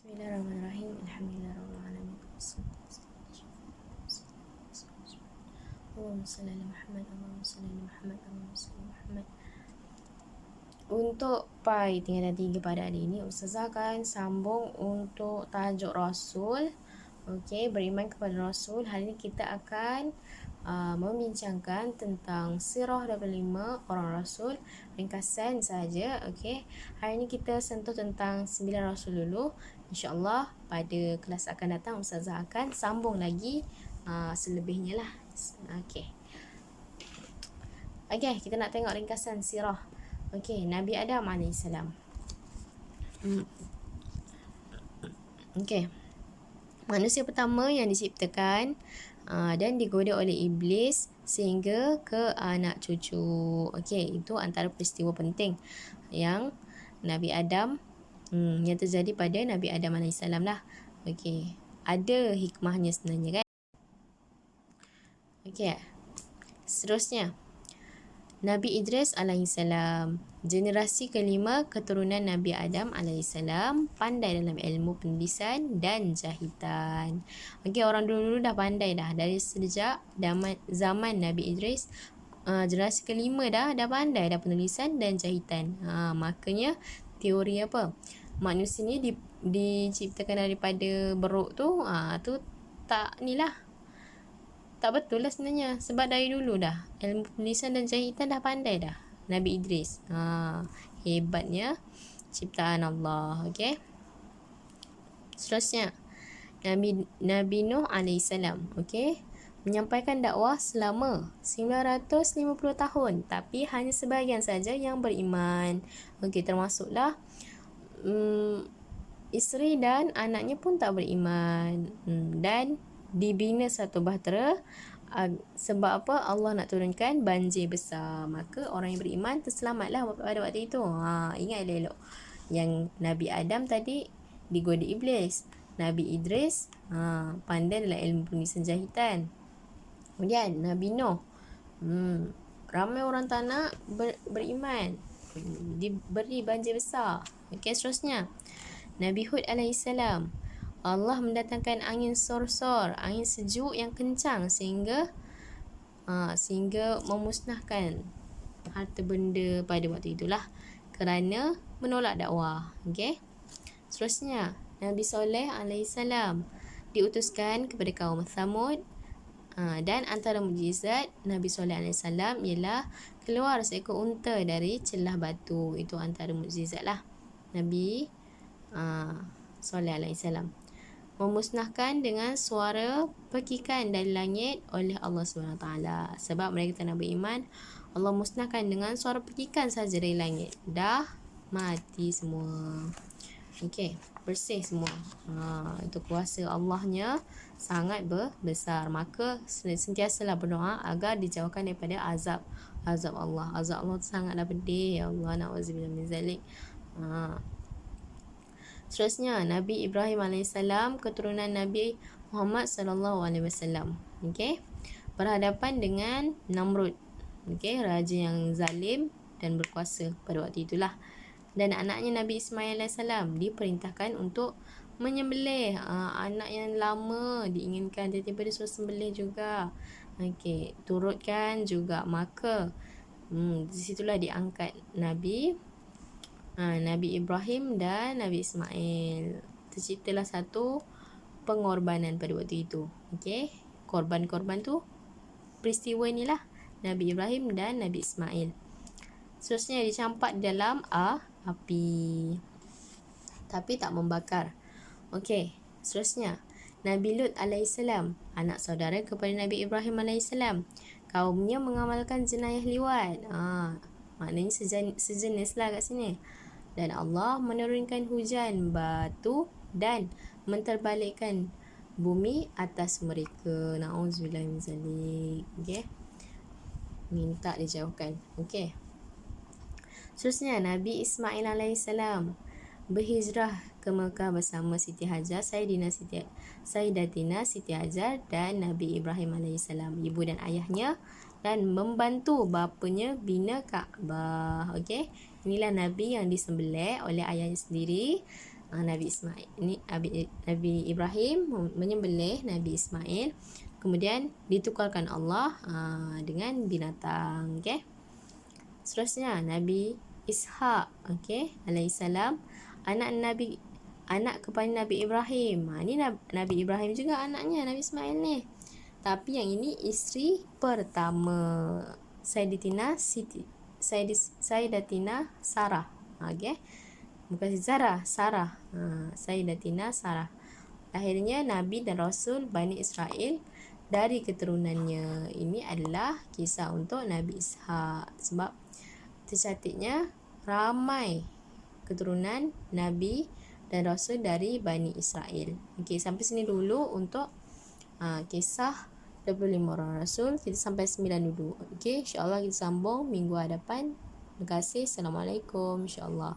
Bismillahirrahmanirrahim. Alhamdulillahirrahmanirrahim. Allahumma salli ala Muhammad. Allahumma salli ala Muhammad. Allahumma salli ala Muhammad. Untuk pai tingkatan 3 pada hari ini, Ustazah akan sambung untuk tajuk Rasul. Okey, beriman kepada Rasul. Hari ini kita akan membincangkan tentang sirah daripada 5 orang Rasul. Ringkasan saja. Okey, hari ini kita sentuh tentang 9 Rasul dulu. InsyaAllah pada kelas akan datang Ustazah akan sambung lagi selebihnya lah. Okey, kita nak tengok ringkasan sirah. Okey, Nabi Adam AS. Okey, manusia pertama yang diciptakan dan digoda oleh iblis sehingga ke anak cucu. Okey, itu antara peristiwa penting yang Nabi Adam yang terjadi pada Nabi Adam AS lah. Okey, ada hikmahnya sebenarnya kan. Okey, seterusnya Nabi Idris AS, generasi kelima keturunan Nabi Adam AS, pandai dalam ilmu penulisan dan jahitan. Okey, orang dulu dah pandai dah dari sejak zaman Nabi Idris. Generasi kelima dah pandai dah penulisan dan jahitan. Makanya teori apa? Manusia ni diciptakan daripada beruk tu, tu tak ni lah. Tak betul lah sebenarnya. Sebab dari dulu dah ilmu penulisan dan jahitan dah pandai dah Nabi Idris. Hebatnya ciptaan Allah. Okey, seterusnya Nabi Nuh AS. Okey, menyampaikan dakwah selama 950 tahun, tapi hanya sebahagian saja yang beriman. Okey, termasuklah isteri dan anaknya pun tak beriman. Dan dibina satu bahtera sebab apa? Allah nak turunkan banjir besar. Maka orang yang beriman terselamatlah pada waktu itu. Ingat elok. Yang Nabi Adam tadi digoda iblis. Nabi Idris pandai dalam ilmu penulisan jahitan. Kemudian Nabi Nuh, ramai orang tak nak beriman, diberi banjir besar. Okey, seterusnya Nabi Hud AS, Allah mendatangkan angin sorsor, angin sejuk yang kencang sehingga memusnahkan harta benda pada waktu itulah kerana menolak dakwah. Okey, seterusnya Nabi Soleh AS diutuskan kepada kaum Thamud, dan antara mukjizat Nabi Soleh AS ialah keluar seekor unta dari celah batu. Itu antara mukjizat lah Nabi Soleh AS. Memusnahkan dengan suara pekikan dari langit oleh Allah SWT. Sebab mereka tak nak beriman, Allah musnahkan dengan suara pekikan saja dari langit. Dah mati semua. Okey, bersih semua. Itu kuasa Allahnya sangat besar. Maka sentiasalah berdoa agar dijauhkan daripada azab Allah. Azab Allah sangatlah pedih. Ya Allah, na'udzubillah min zalik. Seterusnya Nabi Ibrahim AS, keturunan Nabi Muhammad SAW. Okey, berhadapan dengan Namrud. Okey, raja yang zalim dan berkuasa pada waktu itulah. Dan anaknya Nabi Ismail AS diperintahkan untuk menyembelih. Anak yang lama diinginkan, tiba-tiba dia suruh sembelih juga. Okey, turutkan juga. Maka di situlah diangkat Nabi Ibrahim dan Nabi Ismail. Terciptalah satu pengorbanan pada waktu itu. Okey, korban-korban tu peristiwa inilah Nabi Ibrahim dan Nabi Ismail. Seterusnya dicampak dalam api tapi tak membakar. Okey, seterusnya Nabi Lut AS, anak saudara kepada Nabi Ibrahim AS. Kaumnya mengamalkan jenayah liwat. Maknanya sejenis lah kat sini. Dan Allah menurunkan hujan batu dan menterbalikkan bumi atas mereka. Na'udzubillah min zalik. Okey, minta dijauhkan. Okey, seterusnya Nabi Ismail AS berhijrah ke Mekah bersama Siti Hajar, Sayyidatina Siti Hajar dan Nabi Ibrahim AS, ibu dan ayahnya, dan membantu bapanya bina Kaabah. Okey, inilah Nabi yang disembelih oleh ayahnya sendiri Nabi Ismail. Ini Nabi Ibrahim menyembelih Nabi Ismail. Kemudian ditukarkan Allah dengan binatang. Okey. Seterusnya Nabi Ishaq, okey, alaihissalam, anak kepada Nabi Ibrahim. Ini Nabi Ibrahim juga anaknya Nabi Ismail ni. Tapi yang ini isteri pertama, Sayyidatina Sarah. Okey. Bukan Sarah. Sayyidatina Sarah. Lahirnya Nabi dan Rasul Bani Israel dari keturunannya. Ini adalah kisah untuk Nabi Ishaq. Sebab tercatatnya ramai keturunan Nabi dan Rasul dari Bani Israel. Okey, sampai sini dulu untuk kisah 25 orang Rasul. Kita sampai 9 dulu. Okey, insyaAllah kita sambung minggu hadapan. Terima kasih. Assalamualaikum. InsyaAllah.